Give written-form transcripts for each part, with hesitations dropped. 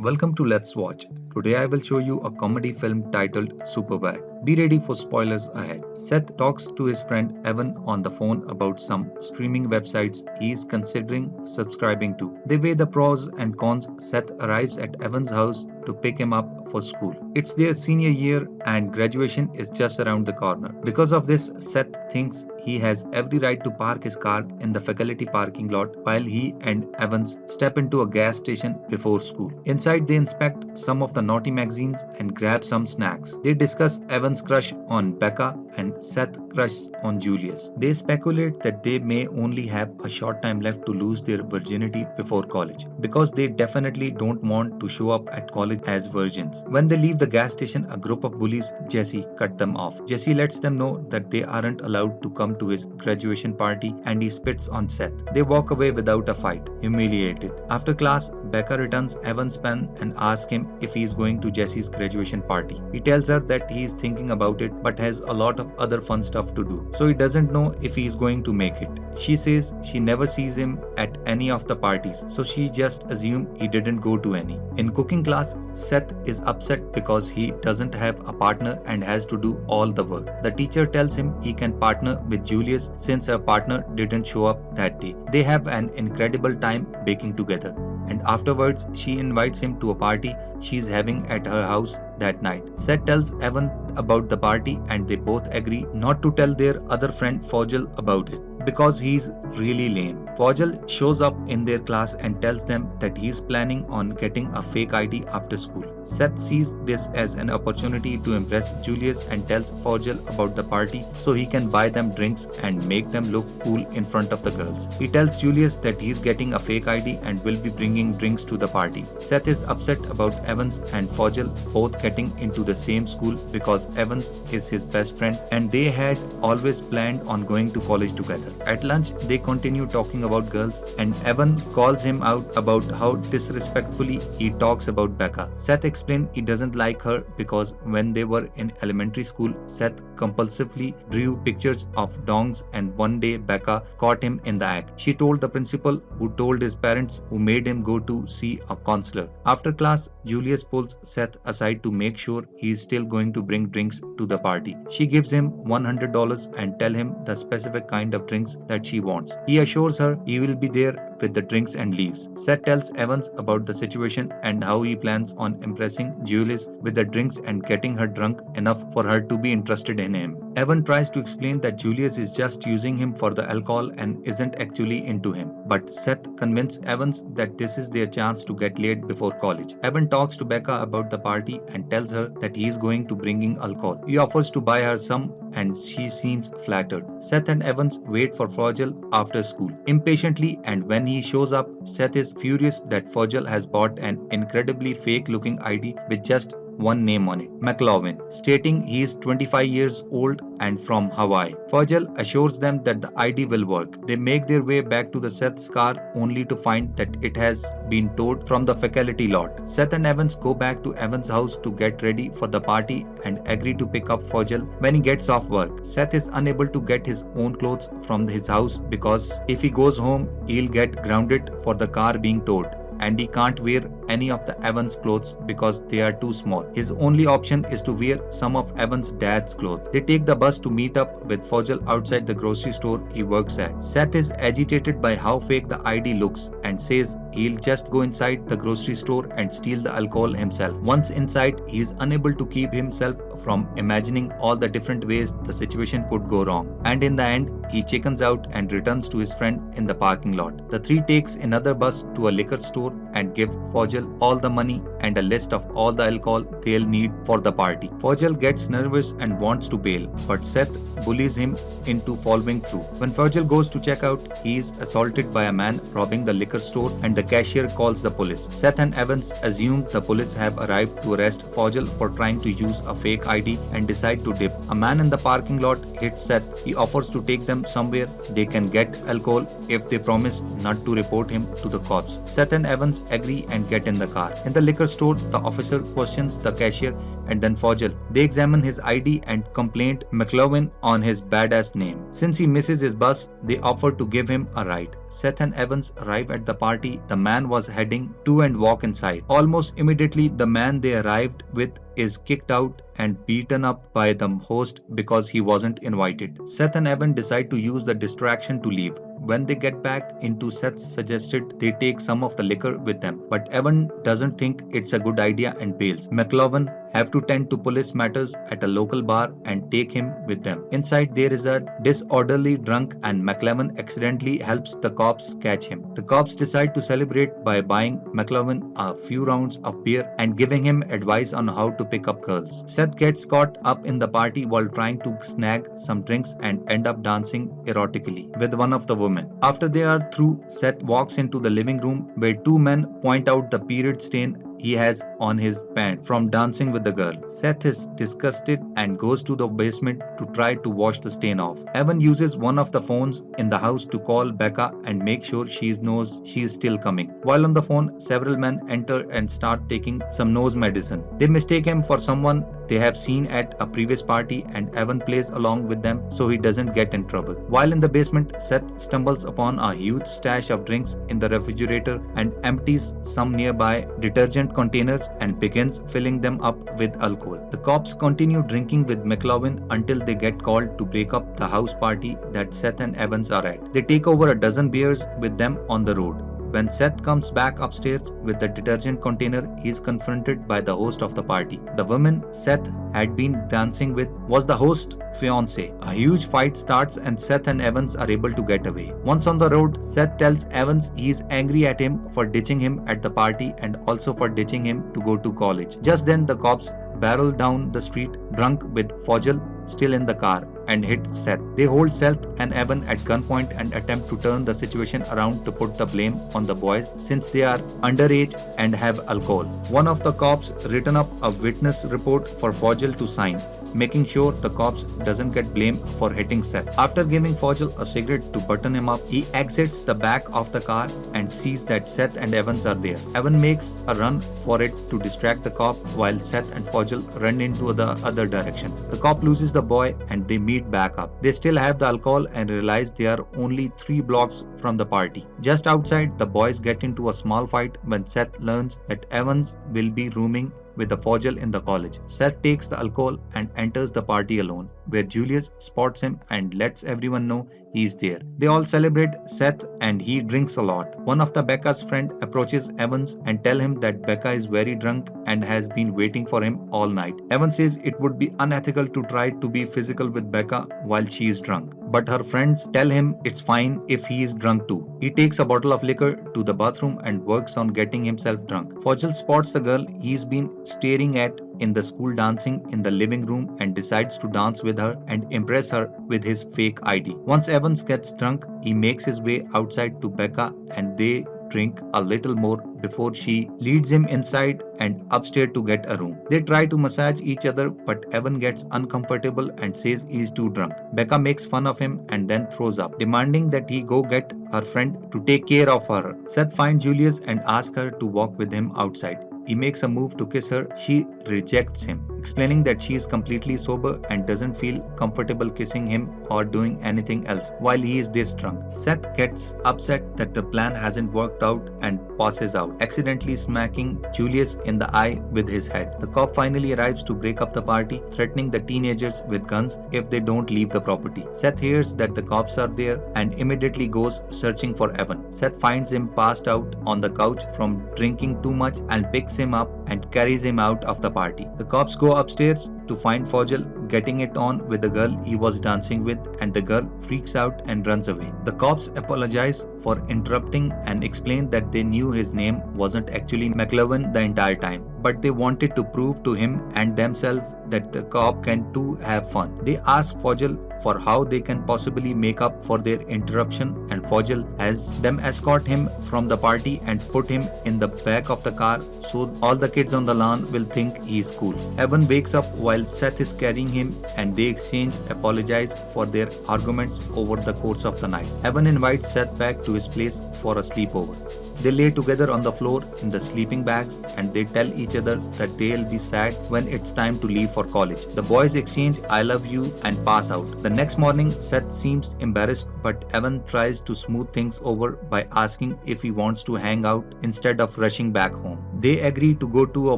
Welcome to Let's Watch. Today I will show you a comedy film titled Superbad. Be ready for spoilers ahead. Seth talks to his friend Evan on the phone about some streaming websites he is considering subscribing to. They weigh the pros and cons. Seth arrives at Evan's house to pick him up for school. It's their senior year and graduation is just around the corner. Because of this, Seth thinks he has every right to park his car in the faculty parking lot while he and Evans step into a gas station before school. Inside, they inspect some of the naughty magazines and grab some snacks. They discuss Evans' crush on Becca and Seth's crush on Julius. They speculate that they may only have a short time left to lose their virginity before college, because they definitely don't want to show up at college as virgins. When they leave the gas station, a group of bullies, Jesse, cut them off. Jesse lets them know that they aren't allowed to come to his graduation party and he spits on Seth. They walk away without a fight, humiliated. After class, Becca returns Evan's pen and asks him if he is going to Jesse's graduation party. He tells her that he is thinking about it but has a lot of other fun stuff to do, so he doesn't know if he is going to make it. She says she never sees him at any of the parties, so she just assumes he didn't go to any. In cooking class, Seth is upset because he doesn't have a partner and has to do all the work. The teacher tells him he can partner with Julius since her partner didn't show up that day. They have an incredible time baking together, and afterwards she invites him to a party she's having at her house that night. Seth tells Evan about the party and they both agree not to tell their other friend Fogel about it because he's really lame. Fogel shows up in their class and tells them that he's planning on getting a fake ID after school. Seth sees this as an opportunity to impress Julius and tells Fogel about the party so he can buy them drinks and make them look cool in front of the girls. He tells Julius that he's getting a fake ID and will be bringing drinks to the party. Seth is upset about Evans and Fogel both getting into the same school because Evans is his best friend and they had always planned on going to college together. At lunch, they continue talking about girls and Evan calls him out about how disrespectfully he talks about Becca. Seth explains he doesn't like her because when they were in elementary school, Seth compulsively drew pictures of dongs and one day Becca caught him in the act. She told the principal, who told his parents, who made him go to see a counselor. After class, Julius pulls Seth aside to make sure he is still going to bring drinks to the party. She gives him $100 and tells him the specific kind of drinks that she wants. He assures her he will be there with the drinks and leaves. Seth tells Evans about the situation and how he plans on impressing Julius with the drinks and getting her drunk enough for her to be interested in him. Evan tries to explain that Julius is just using him for the alcohol and isn't actually into him, but Seth convinces Evans that this is their chance to get laid before college. Evan talks to Becca about the party and tells her that he is going to bringing alcohol. He offers to buy her some and she seems flattered. Seth and Evans wait for Fogel after school impatiently, and when he shows up, Seth is furious that Fogel has bought an incredibly fake looking ID with just one name on it, McLovin, stating he is 25 years old and from Hawaii. Fogel assures them that the ID will work. They make their way back to the Seth's car only to find that it has been towed from the faculty lot. Seth and Evans go back to Evans' house to get ready for the party and agree to pick up Fogel when he gets off work. Seth is unable to get his own clothes from his house because if he goes home, he'll get grounded for the car being towed, and he can't wear any of the Evans clothes because they are too small. His only option is to wear some of Evans' dad's clothes. They take the bus to meet up with Fogel outside the grocery store he works at. Seth is agitated by how fake the ID looks and says he'll just go inside the grocery store and steal the alcohol himself. Once inside, he is unable to keep himself from imagining all the different ways the situation could go wrong, and in the end, he chickens out and returns to his friend in the parking lot. The three takes another bus to a liquor store and give Fogel all the money and a list of all the alcohol they'll need for the party. Fogel gets nervous and wants to bail, but Seth bullies him into following through. When Fogel goes to check out, he is assaulted by a man robbing the liquor store and the cashier calls the police. Seth and Evans assume the police have arrived to arrest Fogel for trying to use a fake ID and decide to dip. A man in the parking lot hits Seth. He offers to take them somewhere they can get alcohol if they promise not to report him to the cops. Seth and Evans agree and get in the car. In the liquor store, the officer questions the cashier and then Fogel. They examine his ID and complaint McLovin on his badass name. Since he misses his bus, they offer to give him a ride. Seth and Evans arrive at the party the man was heading to and walk inside. Almost immediately, the man they arrived with is kicked out and beaten up by the host because he wasn't invited. Seth and Evan decide to use the distraction to leave. When they get back into Seth's suggested they take some of the liquor with them, but Evan doesn't think it's a good idea and bails. McLovin have to tend to police matters at a local bar and take him with them. Inside there is a disorderly drunk and McLovin accidentally helps the cops catch him. The cops decide to celebrate by buying McLovin a few rounds of beer and giving him advice on how to pick up girls. Seth gets caught up in the party while trying to snag some drinks and end up dancing erotically with one of the women. After they are through, Seth walks into the living room where two men point out the period stain he has on his pants from dancing with the girl. Seth is disgusted and goes to the basement to try to wash the stain off. Evan uses one of the phones in the house to call Becca and make sure she knows she is still coming. While on the phone, several men enter and start taking some nose medicine. They mistake him for someone they have seen at a previous party and Evan plays along with them so he doesn't get in trouble. While in the basement, Seth stumbles upon a huge stash of drinks in the refrigerator and empties some nearby detergent containers and begins filling them up with alcohol. The cops continue drinking with McLovin until they get called to break up the house party that Seth and Evans are at. They take over a dozen beers with them on the road. When Seth comes back upstairs with the detergent container, he is confronted by the host of the party. The woman Seth had been dancing with was the host's fiancée. A huge fight starts and Seth and Evans are able to get away. Once on the road, Seth tells Evans he is angry at him for ditching him at the party and also for ditching him to go to college. Just then, the cops barrel down the street drunk with Fogel still in the car and hit Seth. They hold Seth and Evan at gunpoint and attempt to turn the situation around to put the blame on the boys since they are underage and have alcohol. One of the cops written up a witness report for Fogel to sign, making sure the cops doesn't get blamed for hitting Seth. After giving Fogel a cigarette to button him up, he exits the back of the car and sees that Seth and Evans are there. Evan makes a run for it to distract the cop while Seth and Fogel run into the other direction. The cop loses the boy and they meet back up. They still have the alcohol and realize they are only 3 blocks from the party. Just outside, the boys get into a small fight when Seth learns that Evans will be rooming with the Fogel in the college. Seth takes the alcohol and enters the party alone, where Julius spots him and lets everyone know he is there. They all celebrate Seth and he drinks a lot. One of the Becca's friend approaches Evans and tell him that Becca is very drunk and has been waiting for him all night. Evans says it would be unethical to try to be physical with Becca while she is drunk, but her friends tell him it's fine if he is drunk too. He takes a bottle of liquor to the bathroom and works on getting himself drunk. Fogel spots the girl he's been staring at in the school dancing in the living room and decides to dance with her and impress her with his fake ID. Once Evans gets drunk, he makes his way outside to Becca and they drink a little more before she leads him inside and upstairs to get a room. They try to massage each other, but Evan gets uncomfortable and says he is too drunk. Becca makes fun of him and then throws up, demanding that he go get her friend to take care of her. Seth finds Julius and asks her to walk with him outside. He makes a move to kiss her. She rejects him, explaining that she is completely sober and doesn't feel comfortable kissing him or doing anything else while he is this drunk. Seth gets upset that the plan hasn't worked out and passes out, accidentally smacking Julius in the eye with his head. The cop finally arrives to break up the party, threatening the teenagers with guns if they don't leave the property. Seth hears that the cops are there and immediately goes searching for Evan. Seth finds him passed out on the couch from drinking too much and picks him up and carries him out of the party. The cops go upstairs to find Fogel getting it on with the girl he was dancing with, and the girl freaks out and runs away. The cops apologize for interrupting and explain that they knew his name wasn't actually McLovin the entire time, but they wanted to prove to him and themselves that the cop can too have fun. They ask Fogel for how they can possibly make up for their interruption, and Fogel has them escort him from the party and put him in the back of the car so all the kids on the lawn will think he's cool. Evan wakes up while Seth is carrying him and they exchange apologize for their arguments over the course of the night. Evan invites Seth back to his place for a sleepover. They lay together on the floor in the sleeping bags and they tell each other that they'll be sad when it's time to leave for college. The boys exchange I love you and pass out. The next morning, Seth seems embarrassed, but Evan tries to smooth things over by asking if he wants to hang out instead of rushing back home. They agree to go to a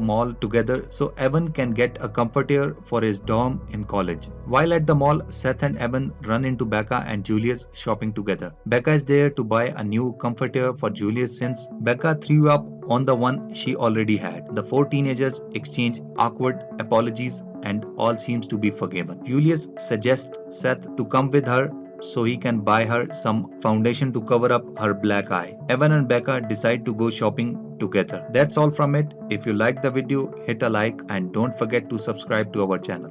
mall together so Evan can get a comforter for his dorm in college. While at the mall, Seth and Evan run into Becca and Julius shopping together. Becca is there to buy a new comforter for Julius since Becca threw up on the one she already had. The four teenagers exchange awkward apologies and all seems to be forgiven. Julius suggests Seth to come with her so he can buy her some foundation to cover up her black eye. Evan and Becca decide to go shopping together. That's all from it. If you liked the video, hit a like and don't forget to subscribe to our channel.